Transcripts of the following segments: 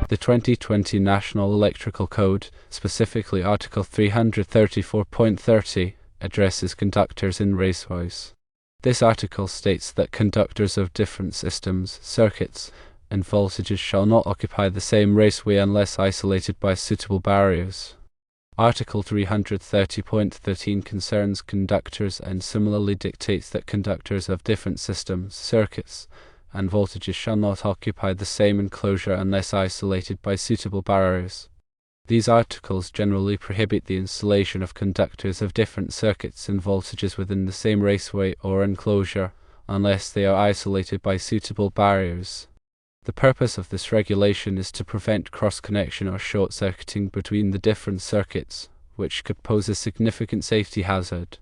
The 2020 National Electrical Code, specifically Article 334.30, addresses conductors in raceways. This article states that conductors of different systems, circuits, and voltages shall not occupy the same raceway unless isolated by suitable barriers. Article 330.13 concerns conductors and similarly dictates that conductors of different systems, circuits, and voltages shall not occupy the same enclosure unless isolated by suitable barriers. These articles generally prohibit the installation of conductors of different circuits and voltages within the same raceway or enclosure, unless they are isolated by suitable barriers. The purpose of this regulation is to prevent cross-connection or short-circuiting between the different circuits, which could pose a significant safety hazard.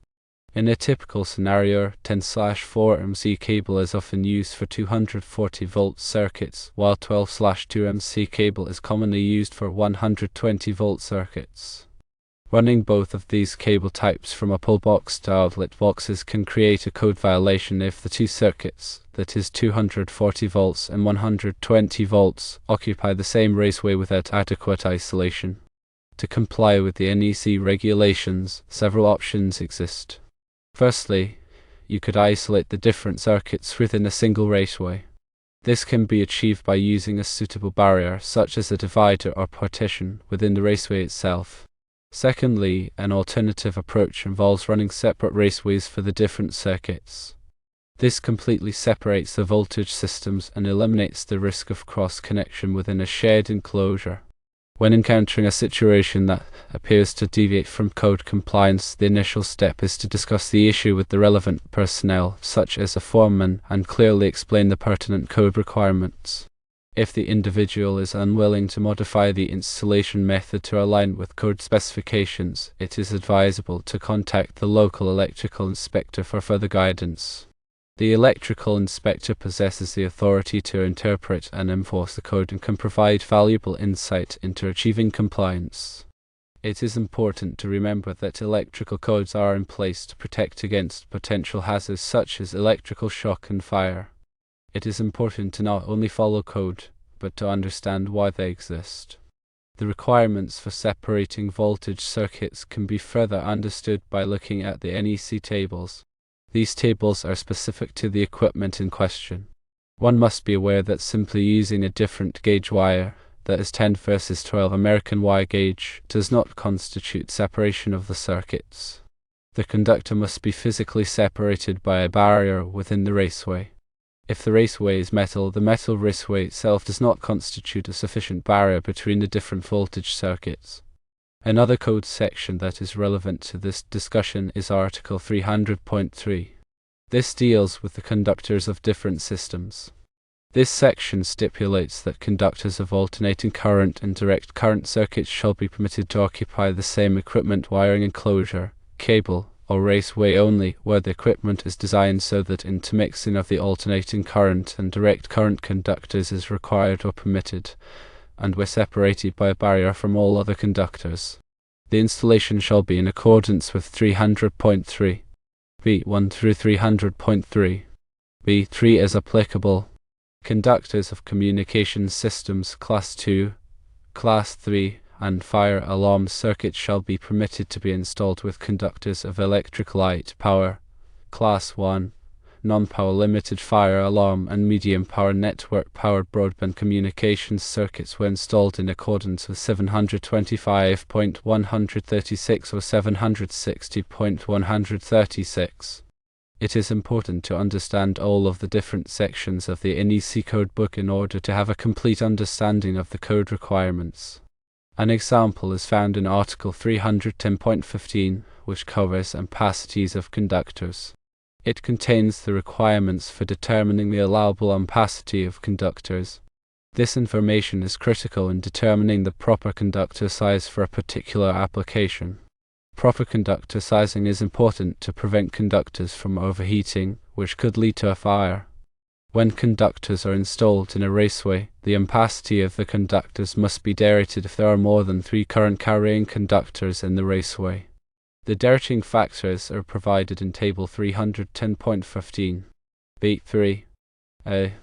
In a typical scenario, 10/4 MC cable is often used for 240 volt circuits, while 12/2 MC cable is commonly used for 120 volt circuits. Running both of these cable types from a pull box to outlet boxes can create a code violation if the two circuits, that is 240 volts and 120 volts, occupy the same raceway without adequate isolation. To comply with the NEC regulations, several options exist. Firstly, you could isolate the different circuits within a single raceway. This can be achieved by using a suitable barrier, such as a divider or partition, within the raceway itself. Secondly, an alternative approach involves running separate raceways for the different circuits. This completely separates the voltage systems and eliminates the risk of cross-connection within a shared enclosure. When encountering a situation that appears to deviate from code compliance, the initial step is to discuss the issue with the relevant personnel, such as a foreman, and clearly explain the pertinent code requirements. If the individual is unwilling to modify the installation method to align with code specifications, it is advisable to contact the local electrical inspector for further guidance. The electrical inspector possesses the authority to interpret and enforce the code and can provide valuable insight into achieving compliance. It is important to remember that electrical codes are in place to protect against potential hazards such as electrical shock and fire. It is important to not only follow code, but to understand why they exist. The requirements for separating voltage circuits can be further understood by looking at the NEC tables. These tables are specific to the equipment in question. One must be aware that simply using a different gauge wire, that is 10 versus 12 American wire gauge, does not constitute separation of the circuits. The conductor must be physically separated by a barrier within the raceway. If the raceway is metal, the metal raceway itself does not constitute a sufficient barrier between the different voltage circuits. Another code section that is relevant to this discussion is Article 300.3. This deals with the conductors of different systems. This section stipulates that conductors of alternating current and direct current circuits shall be permitted to occupy the same equipment wiring enclosure, cable, or raceway only where the equipment is designed so that intermixing of the alternating current and direct current conductors is required or permitted, and were separated by a barrier from all other conductors. The installation shall be in accordance with 300.3, B1 through 300.3, B3 as applicable. Conductors of communication systems Class 2, Class 3, and fire alarm circuits shall be permitted to be installed with conductors of electric light power, Class 1, non-power limited fire alarm and medium power network powered broadband communications circuits were installed in accordance with 725.136 or 760.136. It is important to understand all of the different sections of the NEC code book in order to have a complete understanding of the code requirements. An example is found in Article 310.15, which covers ampacities of conductors. It contains the requirements for determining the allowable ampacity of conductors. This information is critical in determining the proper conductor size for a particular application. Proper conductor sizing is important to prevent conductors from overheating, which could lead to a fire. When conductors are installed in a raceway, the ampacity of the conductors must be derated if there are more than 3 current-carrying conductors in the raceway. The derating factors are provided in Table 310.15. B3. A.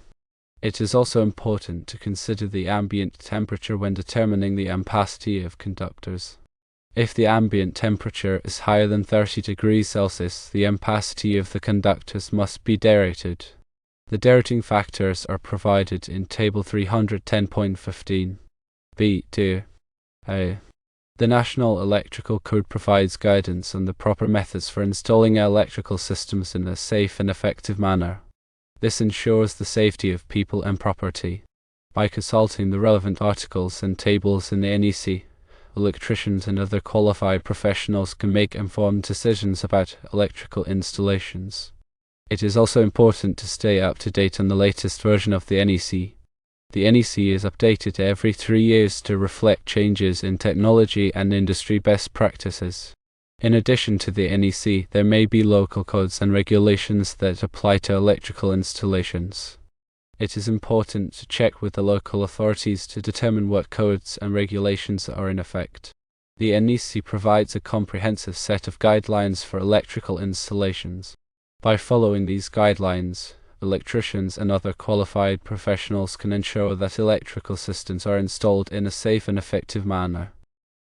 It is also important to consider the ambient temperature when determining the ampacity of conductors. If the ambient temperature is higher than 30 degrees Celsius, the ampacity of the conductors must be derated. The derating factors are provided in Table 310.15. B.2a. The National Electrical Code provides guidance on the proper methods for installing electrical systems in a safe and effective manner. This ensures the safety of people and property. By consulting the relevant articles and tables in the NEC, electricians and other qualified professionals can make informed decisions about electrical installations. It is also important to stay up to date on the latest version of the NEC. The NEC is updated every 3 years to reflect changes in technology and industry best practices. In addition to the NEC, there may be local codes and regulations that apply to electrical installations. It is important to check with the local authorities to determine what codes and regulations are in effect. The NEC provides a comprehensive set of guidelines for electrical installations. By following these guidelines, electricians and other qualified professionals can ensure that electrical systems are installed in a safe and effective manner.